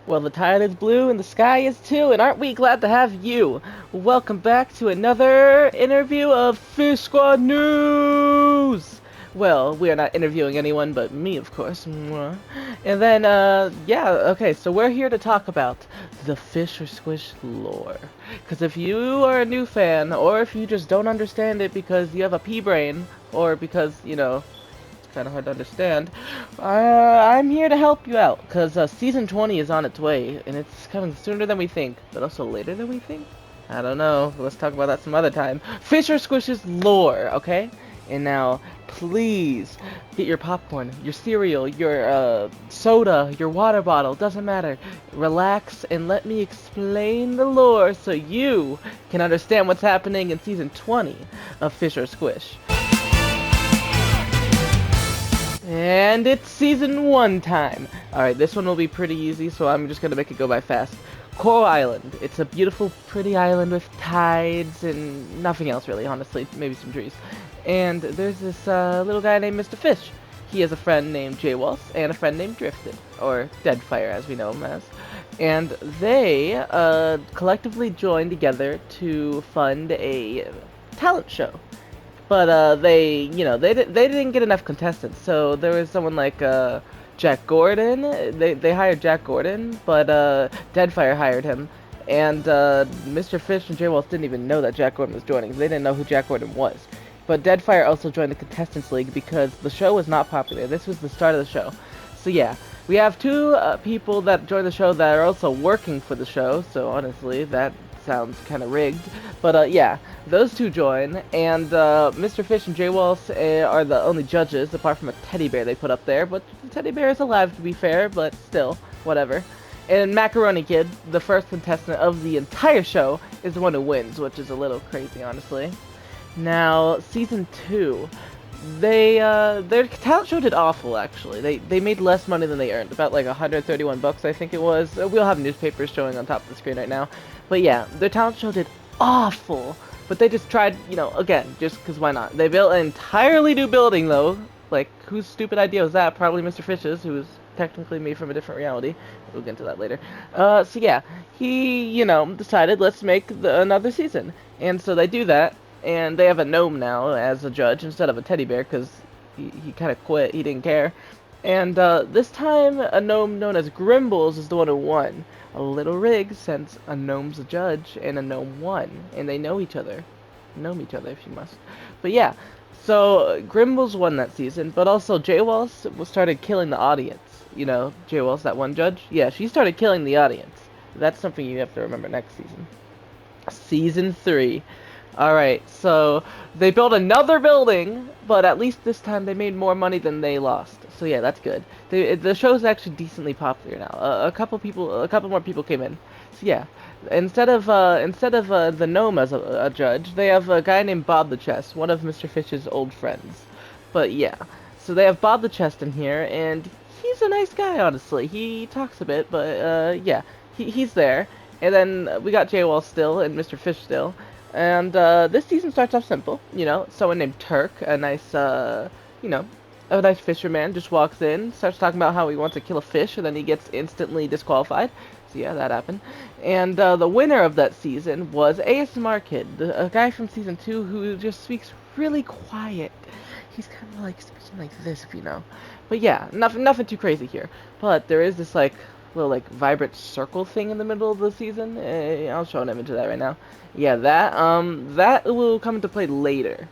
Well, the tide is blue and the sky is too, and aren't we glad to have you? Welcome back to another interview of Fish Squad News! Well, we are not interviewing anyone but me, of course. Mwah. And then, yeah, okay, so we're here to talk about the Fish or Squish lore. Because if you are a new fan, or if you just don't understand it because you have a pea brain, or because, kind of hard to understand. I'm here to help you out, because Season 20 is on its way, and it's coming sooner than we think, but also later than we think? I don't know. Let's talk about that some other time. Fisher Squish's lore, okay? And now, please, get your popcorn, your cereal, your soda, your water bottle, doesn't matter. Relax and let me explain the lore so you can understand what's happening in Season 20 of Fisher Squish. And it's Season 1 time. Alright, this one will be pretty easy, so I'm just gonna make it go by fast. Coral Island. It's a beautiful, pretty island with tides and nothing else really, honestly. Maybe some trees. And there's this little guy named Mr. Fish. He has a friend named J Waltz and a friend named Drifted, or Deadfire as we know him as. And they collectively joined together to fund a talent show. But they didn't get enough contestants. So there was someone like Jack Gordon. They hired Jack Gordon, but Deadfire hired him, and Mr. Fish and J Waltz didn't even know that Jack Gordon was joining. They didn't know who Jack Gordon was. But Deadfire also joined the Contestants League because the show was not popular. This was the start of the show. So yeah, we have two people that joined the show that are also working for the show. So honestly, that sounds kind of rigged. But yeah, those two join, and Mr. Fish and J Waltz are the only judges, apart from a teddy bear they put up there. But the teddy bear is alive, to be fair, but still, whatever. And Macaroni Kid, the first contestant of the entire show, is the one who wins, which is a little crazy, honestly. Now, Season 2. Their talent show did awful, actually. They made less money than they earned, about like 131 bucks, I think it was. We'll have newspapers showing on top of the screen right now. But yeah, their talent show did awful. But they just tried, again, just because why not? They built an entirely new building, though. Like, whose stupid idea was that? Probably Mr. Fish's, who was technically made from a different reality. We'll get into that later. So yeah, he, decided, let's make another season. And so they do that. And they have a gnome now as a judge instead of a teddy bear because he kind of quit. He didn't care. And this time, a gnome known as Grimbles is the one who won. A little rig since a gnome's a judge and a gnome won. And they know each other. Know each other if you must. But yeah, so Grimbles won that season. But also, J Waltz started killing the audience. J Waltz, that one judge? Yeah, she started killing the audience. That's something you have to remember next season. Season 3. Alright, so they built another building, but at least this time they made more money than they lost. So yeah, that's good. The show's actually decently popular now. A couple more people came in. So yeah, instead of the gnome as a judge, they have a guy named Bob the Chest, one of Mr. Fish's old friends. But yeah, so they have Bob the Chest in here, and he's a nice guy, honestly. He talks a bit, but yeah, he's there. And then we got J Wall still and Mr. Fish still. And this season starts off simple, someone named Turk, a nice fisherman just walks in, starts talking about how he wants to kill a fish, and then he gets instantly disqualified. So yeah, that happened. And the winner of that season was ASMR Kid, a guy from Season 2 who just speaks really quiet. He's kind of like speaking like this, if you know. But yeah, nothing too crazy here. But there is this little vibrant circle thing in the middle of the season. I'll show an image of that right now. Yeah, that will come into play later.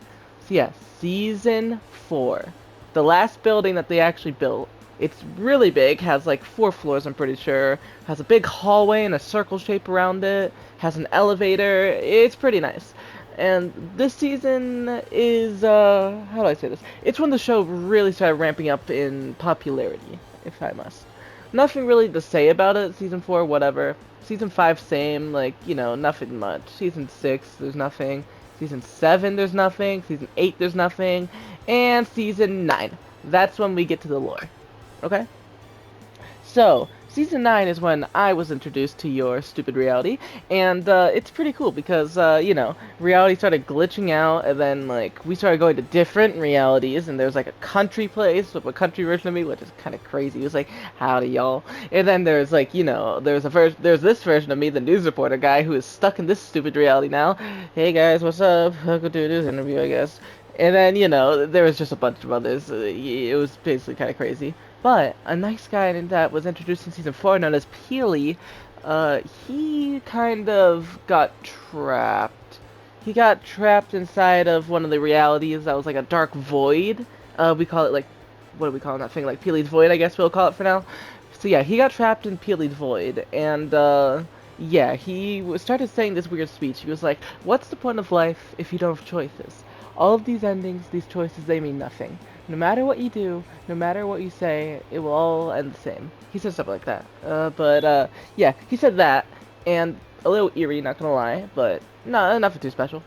So yeah, Season 4. The last building that they actually built. It's really big, has like 4 floors I'm pretty sure. Has a big hallway and a circle shape around it. Has an elevator. It's pretty nice. And this season is, how do I say this? It's when the show really started ramping up in popularity, if I must. Nothing really to say about it. Season 4, whatever. Season 5, same. Nothing much. Season 6, there's nothing. Season 7, there's nothing. Season 8, there's nothing. And Season 9. That's when we get to the lore. Okay? So, Season 9 is when I was introduced to your stupid reality, and it's pretty cool because, reality started glitching out, and then, like, we started going to different realities, and there's, like, a country place with a country version of me, which is kind of crazy. It was like, howdy, y'all. And then there's, like, there's this version of me, the news reporter guy, who is stuck in this stupid reality now. Hey, guys, what's up? Welcome to this interview, I guess. And then, there was just a bunch of others. It was basically kind of crazy. But a nice guy that was introduced in season 4, known as Peely, he kind of got trapped. He got trapped inside of one of the realities that was like a dark void. We call it like, what do we call that thing? Like Peely's Void, I guess we'll call it for now. So yeah, he got trapped in Peely's Void, and yeah, started saying this weird speech. He was like, "What's the point of life if you don't have choices? All of these endings, these choices, they mean nothing. No matter what you do, no matter what you say, it will all end the same." He said stuff like that. Yeah, he said that, and a little eerie, not gonna lie, but no, nothing too special.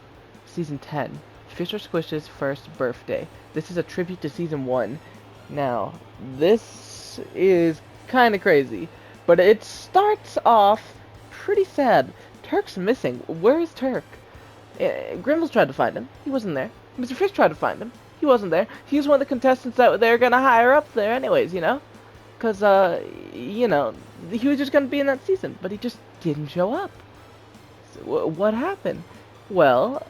Season 10, Fisher Squish's first birthday. This is a tribute to Season 1. Now, this is kind of crazy, but it starts off pretty sad. Turk's missing. Where is Turk? Grimbles tried to find him. He wasn't there. Mr. Fish tried to find him. He wasn't there. He was one of the contestants that they were gonna hire up there anyways, Cause, he was just gonna be in that season, but he just didn't show up. So, what happened? Well,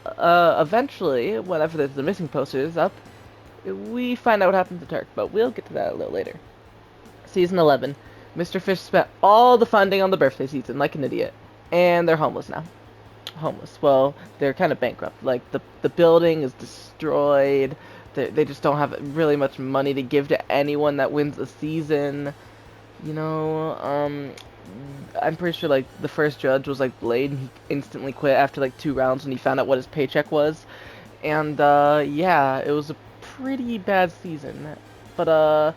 eventually, whenever the missing poster is up, we find out what happened to Turk, but we'll get to that a little later. Season 11. Mr. Fish spent all the funding on the birthday season like an idiot, and they're homeless now. Homeless. Well, they're kind of bankrupt. Like, the building is destroyed. They just don't have really much money to give to anyone that wins the season. I'm pretty sure, like, the first judge was, like, Blade, and he instantly quit after, like, 2 rounds when he found out what his paycheck was. And, yeah, it was a pretty bad season. But,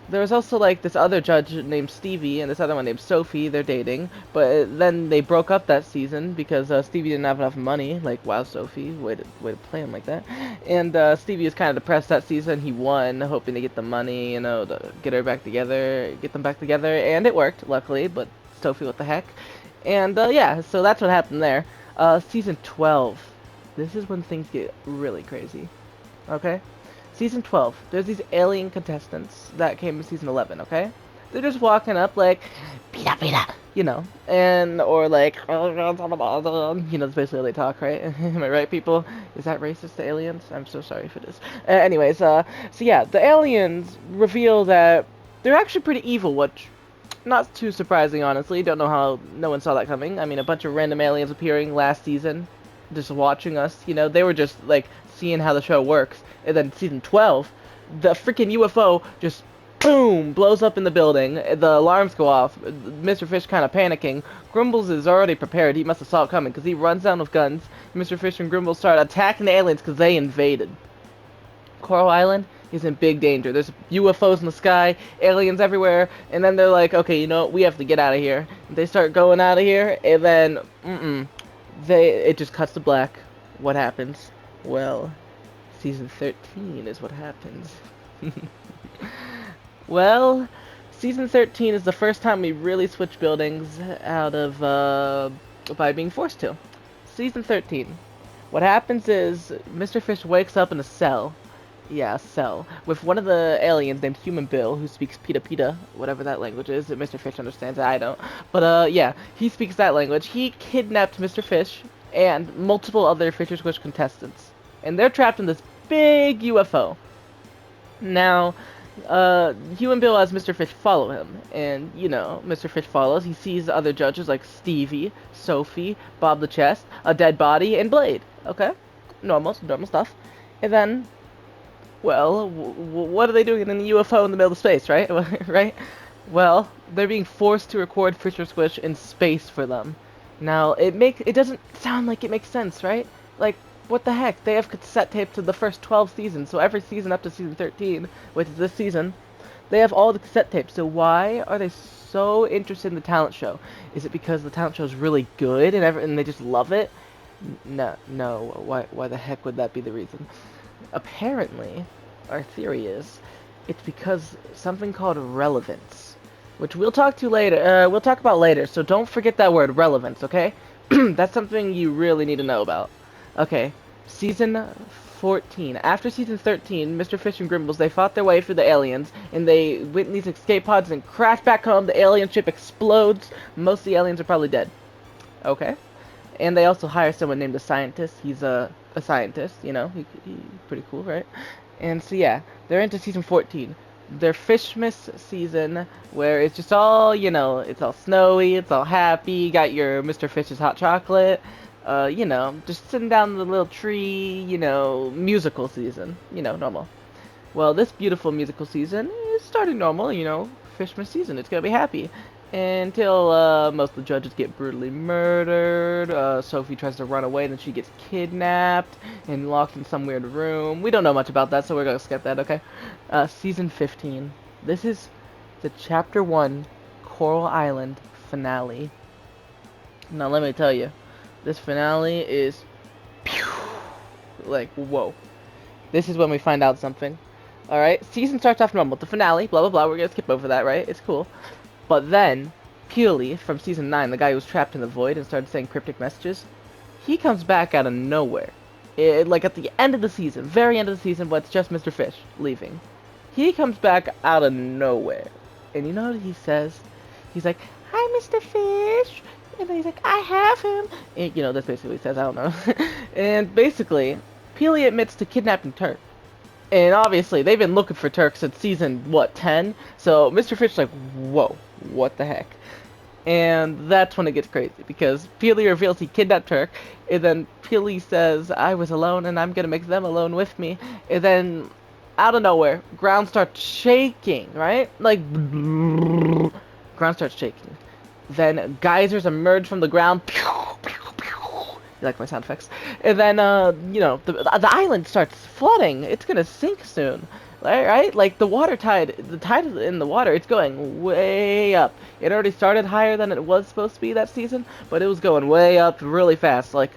there was also, like, this other judge named Stevie and this other one named Sophie. They're dating. But then they broke up that season because Stevie didn't have enough money. Like, wow, Sophie. Way to play him like that. And Stevie was kind of depressed that season. He won, hoping to get the money, to get them back together. And it worked, luckily. But Sophie, what the heck? And, yeah, so that's what happened there. Season 12. This is when things get really crazy. Okay? Season 12, there's these alien contestants that came in Season 11, okay? They're just walking up like, pita pita, or like, that's basically how they talk, right? Am I right, people? Is that racist to aliens? I'm so sorry if it is. Anyways, so yeah, the aliens reveal that they're actually pretty evil, which, not too surprising, honestly. Don't know how no one saw that coming. I mean, a bunch of random aliens appearing last season, just watching us, they were just, like, seeing how the show works. And then season 12, the freaking UFO just boom blows up in the building. The alarms go off. Mr. Fish kind of panicking. Grimbles is already prepared. He must have saw it coming because he runs down with guns. Mr. Fish and Grimbles start attacking the aliens because they invaded. Coral Island is in big danger. There's UFOs in the sky, aliens everywhere, and then they're like, okay, we have to get out of here. They start going out of here, and then it just cuts to black. What happens? Well, Season 13 is what happens. Well, Season 13 is the first time we really switch buildings out of, by being forced to. Season 13. What happens is, Mr. Fish wakes up in a cell. Yeah, a cell. With one of the aliens named Human Bill, who speaks Pita Pita, whatever that language is. Mr. Fish understands it, I don't. But, yeah, he speaks that language. He kidnapped Mr. Fish and multiple other Fisher Squish contestants. And they're trapped in this big UFO. Now, Human Bill as Mr. Fish follow him. And, Mr. Fish follows. He sees other judges like Stevie, Sophie, Bob the Chest, a dead body, and Blade. Okay? Normal stuff. And then, well, what are they doing in the UFO in the middle of space, right? Right? Well, they're being forced to record Fisher Squish in space for them. Now, it doesn't sound like it makes sense, right? Like, what the heck? They have cassette tapes of the first 12 seasons, so every season up to Season 13, which is this season, they have all the cassette tapes. So why are they so interested in the talent show? Is it because the talent show is really good and they just love it? No. Why the heck would that be the reason? Apparently, our theory is, it's because something called relevance. which we'll talk to later. We'll talk about later. So don't forget that word, relevance. Okay, that's something you really need to know about. Okay, season 14. After season 13, Mr. Fish and Grimbles, they fought their way through the aliens, and they went in these escape pods and crashed back home. The alien ship explodes. Most of the aliens are probably dead. Okay. And they also hire someone named a scientist. He's a scientist, you know. He's pretty cool, right? And so, yeah, they're into season 14. Their Fishmas season, where it's just all, you know, it's all snowy, it's all happy. You got your Mr. Fish's hot chocolate. You know, just sitting down in the little tree, you know, musical season. You know, normal. Well, this beautiful musical season is starting normal, you know, Fishmas season. It's gonna be happy. Until most of the judges get brutally murdered, Sophie tries to run away, then she gets kidnapped and locked in some weird room. We don't know much about that, so we're gonna skip that, okay? Season 15. This is the Chapter 1 Coral Island finale. Now, let me tell you, this finale is... like, whoa. This is when we find out something. Alright, season starts off normal. The finale, blah blah blah, we're gonna skip over that, right? It's cool. But then, Peely, from season 9, the guy who was trapped in the void and started saying cryptic messages, he comes back out of nowhere. Like at the end of the season, very end of the season, but it's just Mr. Fish leaving. He comes back out of nowhere. And you know what he says? He's like, "Hi, Mr. Fish." And then he's like, "I have him." And, you know, that's basically what he says, I don't know. And basically, Peely admits to kidnapping Turk. And obviously, they've been looking for Turk since season, what, 10? So Mr. Fish's like, whoa, what the heck? And that's when it gets crazy, because Peely reveals he kidnapped Turk, and then Peely says, "I was alone, and I'm gonna make them alone with me." And then, out of nowhere, ground starts shaking, right? Like, ground starts shaking. Then geysers emerge from the ground. You like my sound effects? And then, you know, the island starts flooding. It's gonna sink soon, right? Like the tide in the water, it's going way up. It already started higher than it was supposed to be that season, but it was going way up really fast. Like,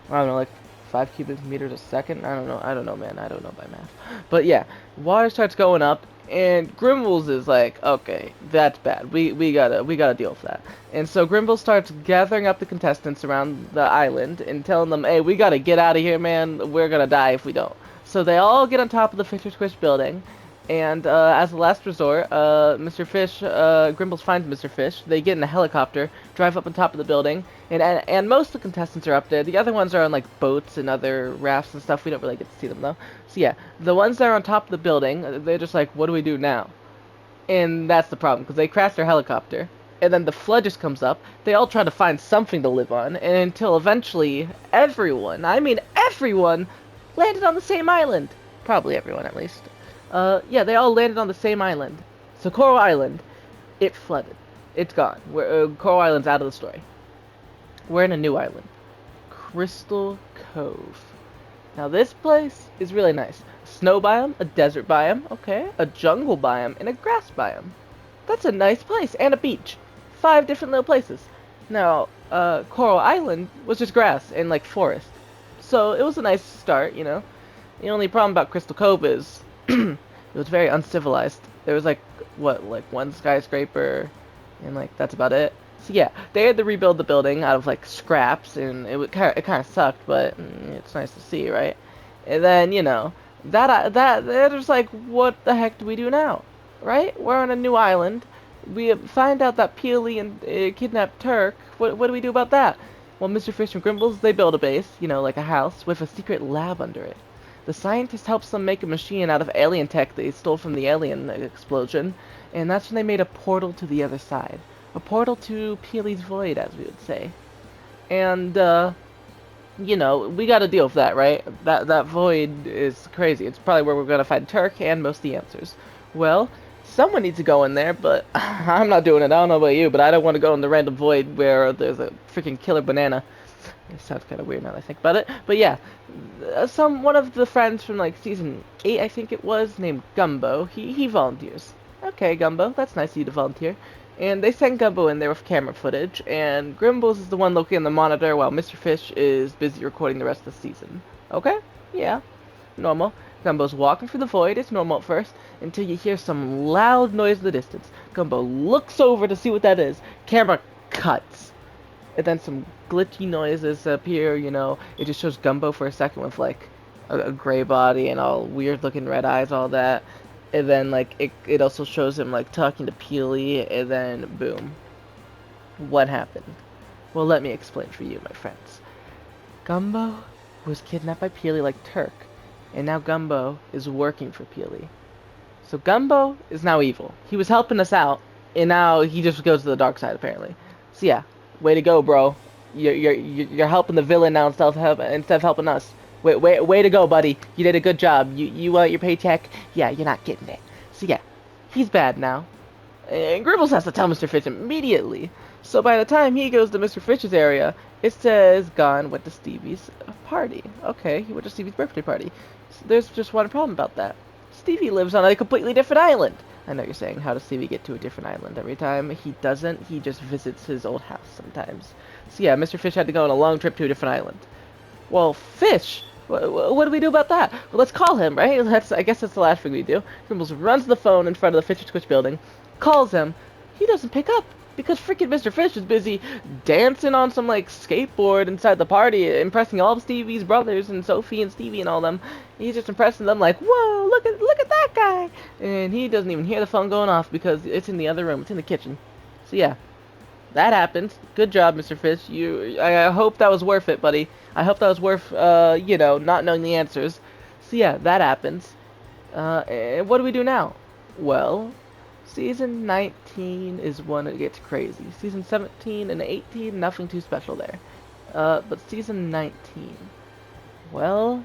I don't know, like 5 cubic meters a second. I don't know, man. I don't know by math. But yeah, water starts going up. And Grimbles is like, okay, that's bad. We gotta deal with that. And so Grimbles starts gathering up the contestants around the island and telling them, "Hey, we gotta get out of here, man. We're gonna die if we don't." So they all get on top of the Fish or Squish building, and as a last resort, Grimbles finds Mr. Fish. They get in a helicopter, drive up on top of the building, and most of the contestants are up there. The other ones are on like boats and other rafts and stuff. We don't really get to see them though. So yeah, the ones that are on top of the building, they're just like, what do we do now? And that's the problem, because they crash their helicopter, and then the flood just comes up. They all try to find something to live on, and until eventually everyone, I mean everyone, landed on the same island. Probably everyone, at least. Yeah, they all landed on the same island. So Coral Island, it flooded. It's gone. Coral Island's out of the story. We're in a new island. Crystal Cove. Now this place is really nice. A snow biome, a desert biome, okay, a jungle biome, and a grass biome. That's a nice place, and a beach. 5 different little places. Now, Coral Island was just grass and, like, forest. So it was a nice start, you know. The only problem about Crystal Cove is it was very uncivilized. There was like one skyscraper, and like that's about it. So yeah, they had to rebuild the building out of like scraps, and it kind of sucked, but it's nice to see, right? And then you know that they're just like, what the heck do we do now, right? We're on a new island. We find out that Peely and kidnapped Turk. What do we do about that? Well, Mr. Fish and Grimbles, they build a base, you know, like a house with a secret lab under it. The scientist helps them make a machine out of alien tech they stole from the alien explosion, and that's when they made a portal to the other side. A portal to Peely's Void, as we would say. And, you know, we gotta deal with that, right? That void is crazy. It's probably where we're gonna find Turk and most of the answers. Well, someone needs to go in there, but I'm not doing it. I don't know about you, but I don't want to go in the random void where there's a freaking killer banana. It sounds kind of weird now that I think about it. But yeah, one of the friends from like season 8, I think it was, named Gumbo, he volunteers. Okay, Gumbo, that's nice of you to volunteer. And they send Gumbo in there with camera footage, and Grimbles is the one looking on the monitor while Mr. Fish is busy recording the rest of the season. Okay? Yeah. Normal. Gumbo's walking through the void, it's normal at first, until you hear some loud noise in the distance. Gumbo looks over to see what that is. Camera cuts. And then some glitchy noises appear, you know. It just shows Gumbo for a second with, like, a gray body and all weird looking red eyes, all that. And then, like, it also shows him, like, talking to Peely, and then, boom. What happened? Well, let me explain for you, my friends. Gumbo was kidnapped by Peely like Turk, and now Gumbo is working for Peely. So Gumbo is now evil. He was helping us out, and now he just goes to the dark side, apparently. So yeah, way to go, bro. You're helping the villain now instead of helping us. Way to go, buddy. You did a good job. You want your paycheck? Yeah, you're not getting it. So yeah, he's bad now. And Gribbles has to tell Mr. Fish immediately. So by the time he goes to Mr. Fish's area, it says Gon went to Stevie's party. Okay, he went to Stevie's birthday party. So there's just one problem about that. Stevie lives on a completely different island. I know you're saying, how does Stevie get to a different island every time? He doesn't. He just visits his old house sometimes. So yeah, Mr. Fish had to go on a long trip to a different island. Well, Fish, what do we do about that? Well, let's call him, right? I guess that's the last thing we do. Gribbles runs the phone in front of the Fish and Squish building, calls him. He doesn't pick up because freaking Mr. Fish is busy dancing on some, like, skateboard inside the party, impressing all of Stevie's brothers and Sophie and Stevie and all them. He's just impressing them like, whoa, look at that guy. And he doesn't even hear the phone going off because it's in the other room. It's in the kitchen. So yeah, that happened. Good job, Mr. Fish. I hope that was worth it, buddy. I hope that was worth, you know, not knowing the answers. So yeah, that happens. And what do we do now? Well, Season 19 is when it gets crazy. Season 17 and 18, nothing too special there. But Season 19, well,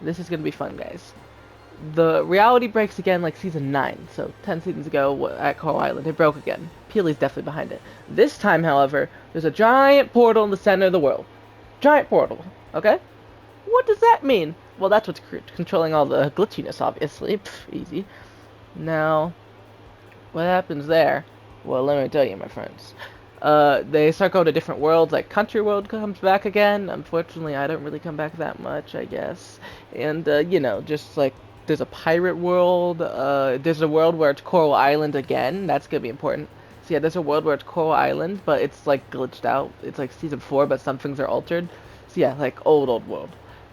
this is going to be fun, guys. The reality breaks again like Season 9, so 10 seasons ago at Coral Island, it broke again. Peely's definitely behind it. This time, however, there's a giant portal in the center of the world. Giant portal, okay? What does that mean? Well, that's what's controlling all the glitchiness, obviously. Pff, easy. Now, what happens there? Well, let me tell you, my friends. They start going to different worlds, like Country World comes back again. Unfortunately, I don't really come back that much, I guess. And, you know, just like, there's a pirate world, there's a world where it's Coral Island again. That's gonna be important. So yeah, there's a world where it's Coral Island, but it's, like, glitched out. It's, like, Season 4, but some things are altered. So yeah, like, old world.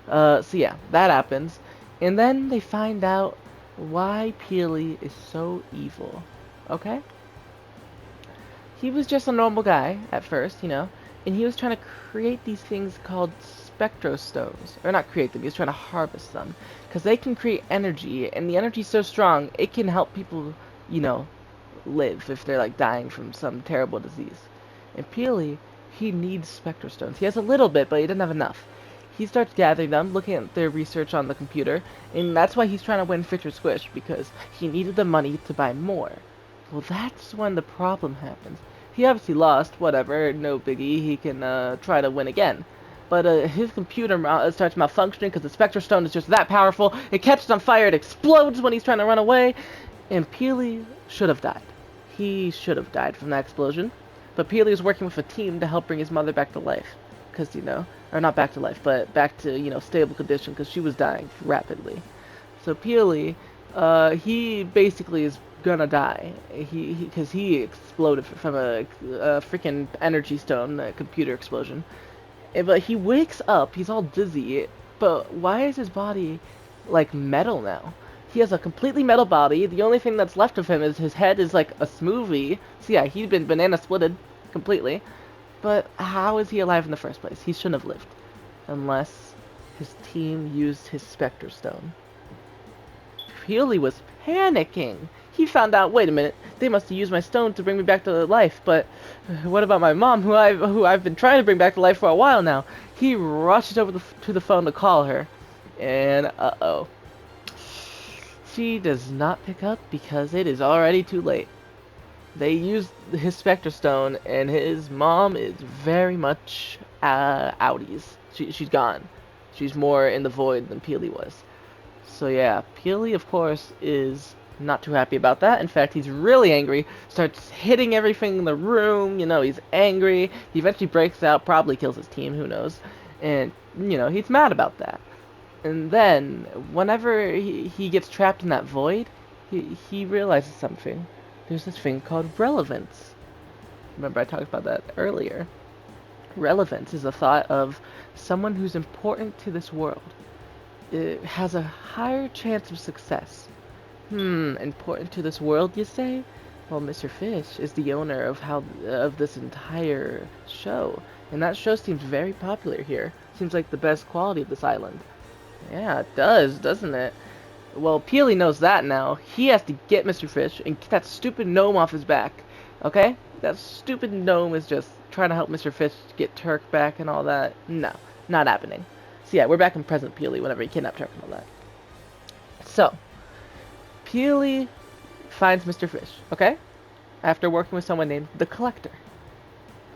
So yeah, that happens. And then they find out why Peely is so evil. Okay? He was just a normal guy at first, you know, and he was trying to create these things called spectrostones. Or not create them, he was trying to harvest them. Because they can create energy, and the energy's so strong, it can help people, you know, live if they're, like, dying from some terrible disease. And Peely, he needs spectrostones. He has a little bit, but he doesn't have enough. He starts gathering them, looking at their research on the computer, and that's why he's trying to win Fisher Squish, because he needed the money to buy more. Well, that's when the problem happens. He obviously lost, whatever, no biggie, he can try to win again. But his computer starts malfunctioning because the Spectrostone is just that powerful. It catches on fire, it explodes when he's trying to run away, and Peely should have died. He should have died from that explosion. But Peely is working with a team to help bring his mother back to life. Because, you know, or not back to life, but back to, you know, stable condition, because she was dying rapidly. So Peely, he basically is gonna die. Because he exploded from a freaking energy stone, a computer explosion. But he wakes up, he's all dizzy, but why is his body, like, metal now? He has a completely metal body, the only thing that's left of him is his head is like a smoothie. So yeah, he'd been banana splitted completely. But how is he alive in the first place? He shouldn't have lived. Unless his team used his Spectre Stone. Peely was panicking. He found out, wait a minute, they must have used my stone to bring me back to life, but what about my mom, who I've been trying to bring back to life for a while now? He rushes over to the phone to call her, and uh-oh. She does not pick up because it is already too late. They used his Spectre Stone, and his mom is very much outies. She's gone. She's more in the void than Peely was. So yeah, Peely, of course, is not too happy about that. In fact, he's really angry, starts hitting everything in the room, you know, he's angry. He eventually breaks out, probably kills his team, who knows. And, you know, he's mad about that. And then, whenever he gets trapped in that void, he realizes something. There's this thing called relevance. Remember I talked about that earlier. Relevance is a thought of someone who's important to this world. It has a higher chance of success. Important to this world, you say? Well, Mr. Fish is the owner of this entire show, and that show seems very popular here. Seems like the best quality of this island. Yeah, it does, doesn't it? Well, Peely knows that now. He has to get Mr. Fish and get that stupid gnome off his back. Okay? That stupid gnome is just trying to help Mr. Fish get Turk back and all that. No, not happening. So yeah, we're back in present Peely whenever he kidnapped Turk and all that. So, Peely finds Mr. Fish, okay? After working with someone named the Collector.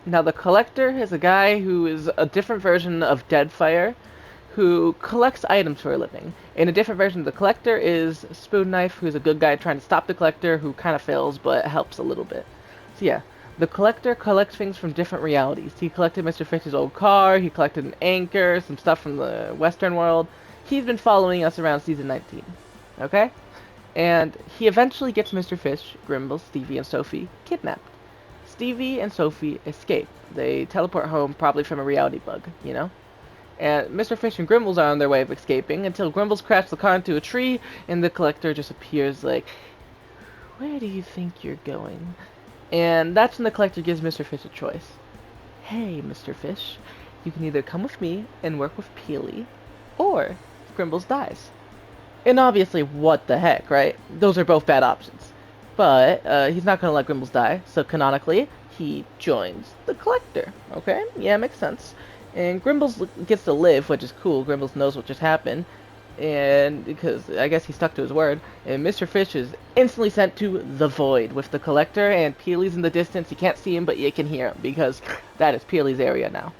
Now, the Collector is a guy who is a different version of Deadfire, who collects items for a living. And a different version of the Collector is Spoon Knife, who's a good guy trying to stop the Collector, who kind of fails, but helps a little bit. So yeah, the Collector collects things from different realities. He collected Mr. Fish's old car, he collected an anchor, some stuff from the Western world. He's been following us around Season 19, okay? And he eventually gets Mr. Fish, Grimble, Stevie, and Sophie kidnapped. Stevie and Sophie escape. They teleport home, probably from a reality bug, you know? And Mr. Fish and Grimbles are on their way of escaping until Grimbles crashes the car into a tree and the Collector just appears like, where do you think you're going? And that's when the Collector gives Mr. Fish a choice. Hey, Mr. Fish, you can either come with me and work with Peely, or Grimbles dies. And obviously, what the heck, right? Those are both bad options. But he's not going to let Grimbles die, so canonically, he joins the Collector. Okay? Yeah, makes sense. And Grimbles gets to live, which is cool. Grimbles knows what just happened. And because I guess he stuck to his word. And Mr. Fish is instantly sent to the Void with the Collector, and Peely's in the distance. You can't see him, but you can hear him, because that is Peely's area now.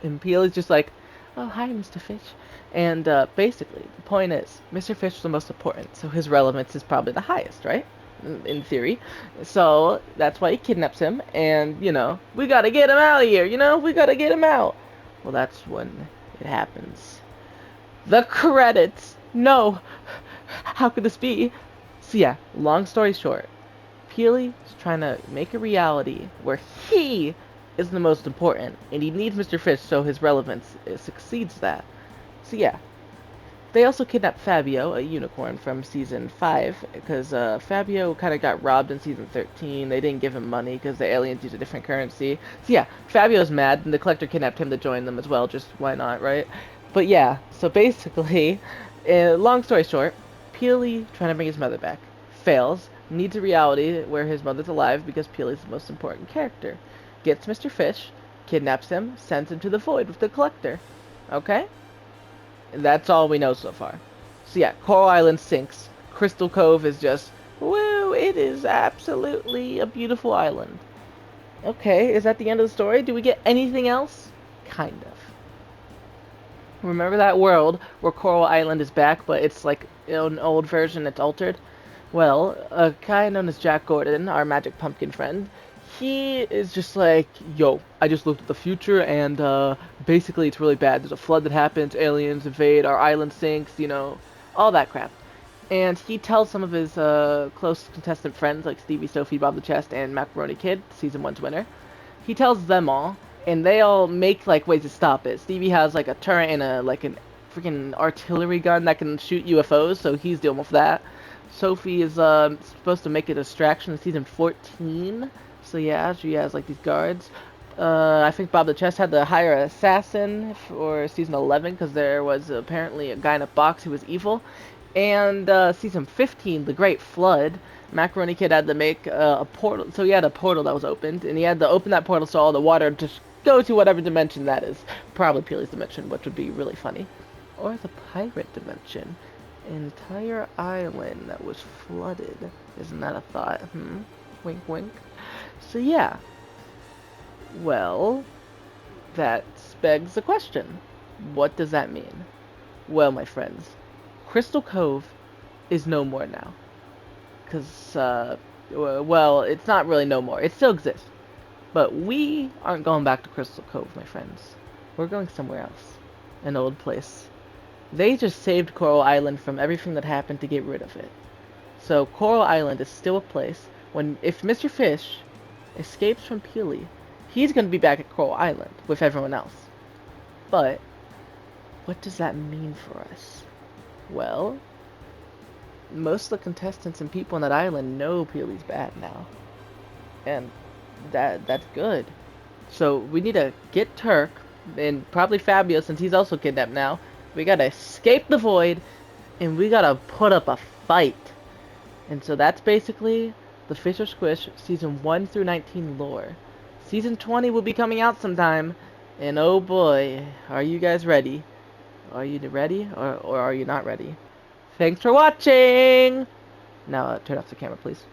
And Peely's just like, oh, hi, Mr. Fish. And basically, the point is, Mr. Fish is the most important, so his relevance is probably the highest, right? In theory. So, that's why he kidnaps him, and, you know, we gotta get him out of here, you know? We gotta get him out. Well, that's when it happens. The credits! No! How could this be? So yeah, long story short, Peely is trying to make a reality where he is the most important, and he needs Mr. Fish so his relevance succeeds that. So yeah, they also kidnapped Fabio, a unicorn from Season 5, because Fabio kind of got robbed in Season 13. They didn't give him money because the aliens use a different currency. So yeah, Fabio's mad, and the Collector kidnapped him to join them as well, just why not, right? But yeah, so basically, long story short, Peely, trying to bring his mother back, fails, needs a reality where his mother's alive because Peely's the most important character. Gets Mr. Fish, kidnaps him, sends him to the Void with the Collector. Okay? That's all we know so far. So yeah, Coral Island sinks. Crystal Cove is just, woo, it is absolutely a beautiful island. Okay, is that the end of the story? Do we get anything else? Kind of. Remember that world where Coral Island is back, but it's like an old version that's altered? Well, a guy known as Jack Gordon, our magic pumpkin friend, he is just like, yo, I just looked at the future, and basically it's really bad. There's a flood that happens, aliens invade, our island sinks, you know, all that crap. And he tells some of his close contestant friends, like Stevie, Sophie, Bob the Chest, and Macaroni Kid, Season 1's winner. He tells them all, and they all make, like, ways to stop it. Stevie has, like, a turret and a, like, an freaking artillery gun that can shoot UFOs, so he's dealing with that. Sophie is supposed to make a distraction in Season 14. So yeah, she has like these guards. I think Bob the Chest had to hire an assassin for Season 11 because there was apparently a guy in a box who was evil. And Season 15, The Great Flood, Macaroni Kid had to make a portal. So he had a portal that was opened, and he had to open that portal so all the water just go to whatever dimension that is. Probably Peely's dimension, which would be really funny. Or the pirate dimension. An entire island that was flooded. Isn't that a thought? Wink, wink. So yeah, well, that begs the question. What does that mean? Well, my friends, Crystal Cove is no more now. Because, well, it's not really no more. It still exists. But we aren't going back to Crystal Cove, my friends. We're going somewhere else. An old place. They just saved Coral Island from everything that happened to get rid of it. So Coral Island is still a place. If Mr. Fish escapes from Peely, he's gonna be back at Coral Island with everyone else. But what does that mean for us? Well, most of the contestants and people on that island know Peely's bad now, and that's good. So we need to get Turk and probably Fabio since he's also kidnapped now. We gotta escape the void, and we gotta put up a fight. And so that's basically the Fish or Squish season 1 through 19 lore. Season 20 will be coming out sometime, and oh boy, are you guys ready? Are you ready, or are you not ready? Thanks for watching! Now turn off the camera, please.